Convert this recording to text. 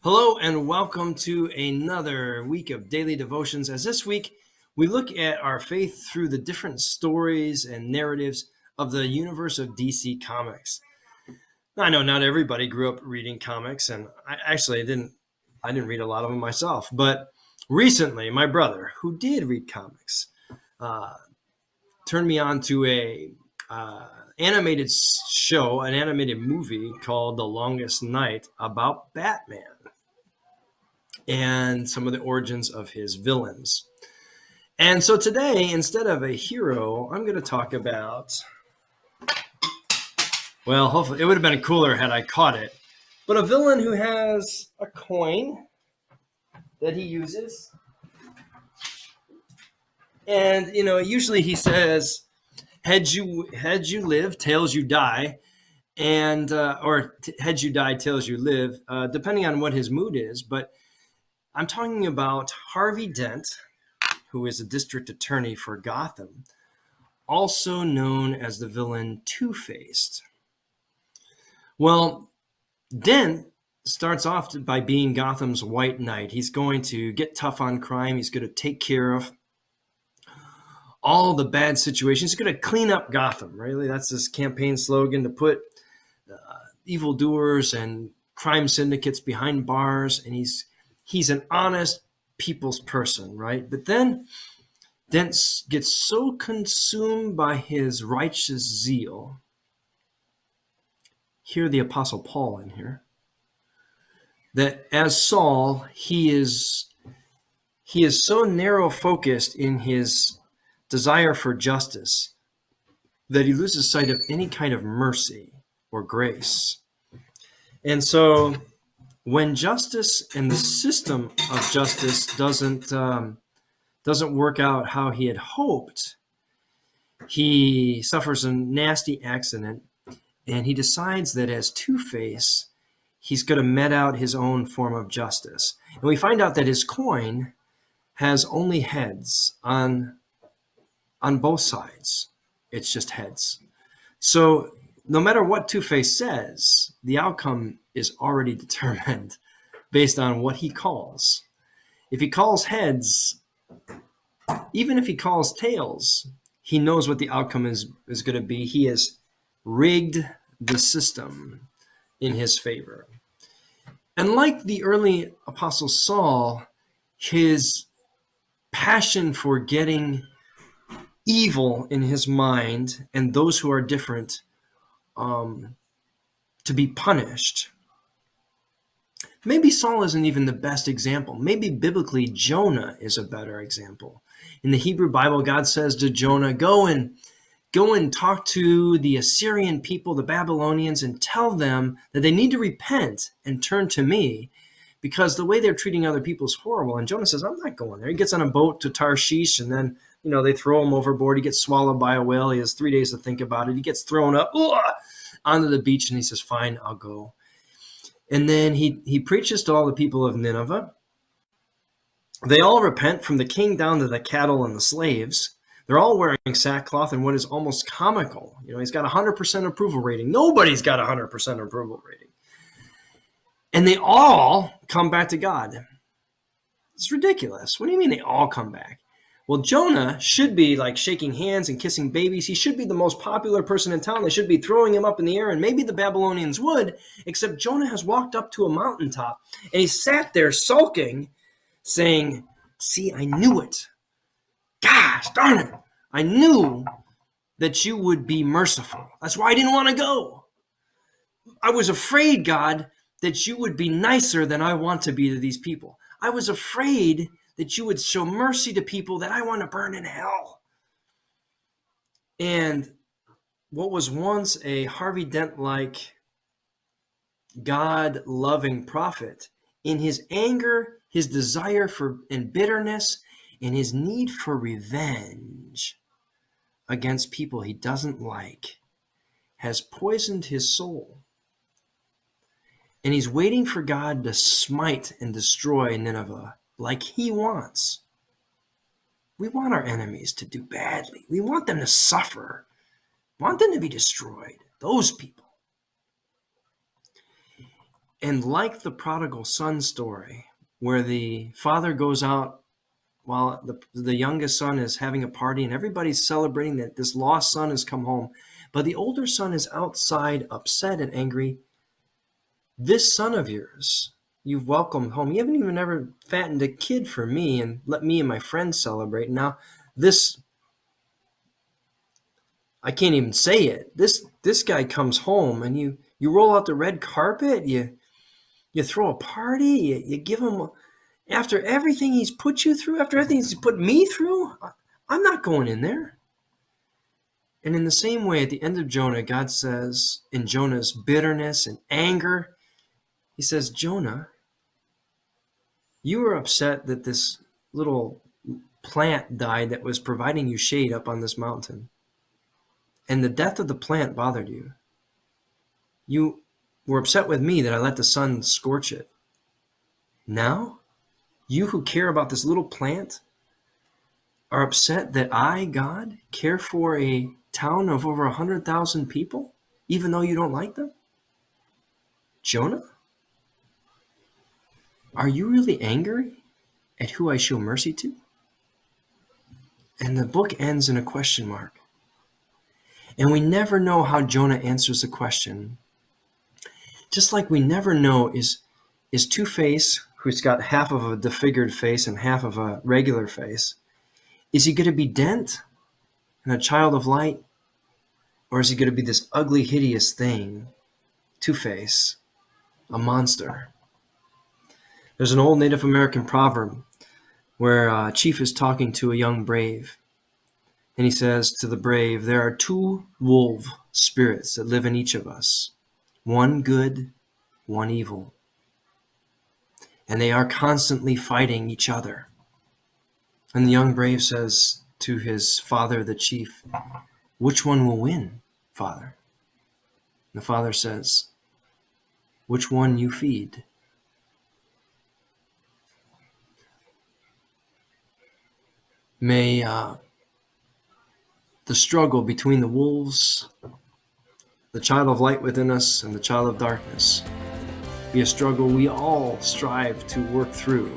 Hello and welcome to another week of daily devotions. As this week, we look at our faith through the different stories and narratives of the universe of DC Comics. Now, I know not everybody grew up reading comics, and I didn't read a lot of them myself. But recently, my brother, who did read comics, turned me on to a animated show, an animated movie called The Longest Night about Batman and some of the origins of his villains. And so today, instead of a hero, I'm going to talk about, well, hopefully it would have been cooler had I caught it, but a villain who has a coin that he uses. And, usually he says, heads you live, tails you die, and or heads you die, tails you live, depending on what his mood is. But I'm talking about Harvey Dent, who is a district attorney for Gotham, also known as the villain Two-Faced. Well, Dent starts off by being Gotham's White Knight. He's going to get tough on crime. He's going to take care of all the bad situations. He's going to clean up Gotham, really. That's his campaign slogan, to put evildoers and crime syndicates behind bars. And he's an honest people's person, right? But then Dent gets so consumed by his righteous zeal. Hear the Apostle Paul in here. That as Saul, he is so narrow focused in his desire for justice that he loses sight of any kind of mercy or grace. And so when justice and the system of justice doesn't work out how he had hoped, he suffers a nasty accident, and he decides that as Two-Face, he's going to met out his own form of justice. And we find out that his coin has only heads on both sides. It's just heads. So no matter what Two-Face says, the outcome is already determined based on what he calls. If he calls heads, even if he calls tails, he knows what the outcome is going to be. He has rigged the system in his favor. And like the early Apostle Saul, his passion for getting evil in his mind and those who are different to be punished. Maybe Saul isn't even the best example. Maybe biblically Jonah is a better example. In the Hebrew Bible, God says to Jonah, go and talk to the Assyrian people, the Babylonians, and tell them that they need to repent and turn to me, because the way they're treating other people is horrible. And Jonah says, I'm not going there. He gets on a boat to Tarshish, and then they throw him overboard. He gets swallowed by a whale. He has 3 days to think about it. He gets thrown up onto the beach, and he says, fine, I'll go. And then he preaches to all the people of Nineveh. They all repent, from the king down to the cattle and the slaves. They're all wearing sackcloth and what is almost comical. He's got 100% approval rating. Nobody's got 100% approval rating. And they all come back to God. It's ridiculous. What do you mean they all come back? Well, Jonah should be like shaking hands and kissing babies. He should be the most popular person in town. They should be throwing him up in the air, and maybe the Babylonians would, except Jonah has walked up to a mountaintop, and he sat there sulking, saying, see, I knew it. Gosh darn it. I knew that you would be merciful. That's why I didn't want to go. I was afraid, God, that you would be nicer than I want to be to these people. I was afraid that you would show mercy to people that I want to burn in hell. And what was once a Harvey Dent-like God-loving prophet, in his anger, his desire for and bitterness, and his need for revenge against people he doesn't like, has poisoned his soul. And he's waiting for God to smite and destroy Nineveh like he wants. We want our enemies to do badly. We want them to suffer. We want them to be destroyed. Those people. And like the prodigal son story, where the father goes out while the youngest son is having a party and everybody's celebrating that this lost son has come home, but the older son is outside upset and angry. This son of yours you've welcomed home, you haven't even ever fattened a kid for me and let me and my friends celebrate. Now this, I can't even say it, this guy comes home and you roll out the red carpet, you throw a party, you give him, after everything he's put you through, after everything he's put me through. I'm not going in there. And in the same way, at the end of Jonah, God says, in Jonah's bitterness and anger, he says, Jonah, you were upset that this little plant died that was providing you shade up on this mountain. And the death of the plant bothered you. You were upset with me that I let the sun scorch it. Now, you who care about this little plant are upset that I, God, care for a town of over 100,000 people, even though you don't like them? Jonah, are you really angry at who I show mercy to? And the book ends in a question mark. And we never know how Jonah answers the question. Just like we never know, is Two-Face, who's got half of a disfigured face and half of a regular face, is he going to be Dent and a child of light? Or is he going to be this ugly, hideous thing, Two-Face, a monster? There's an old Native American proverb where a chief is talking to a young brave. And he says to the brave, there are two wolf spirits that live in each of us, one good, one evil. And they are constantly fighting each other. And the young brave says to his father, the chief, which one will win, father? And the father says, which one you feed. May the struggle between the wolves, the child of light within us, and the child of darkness be a struggle we all strive to work through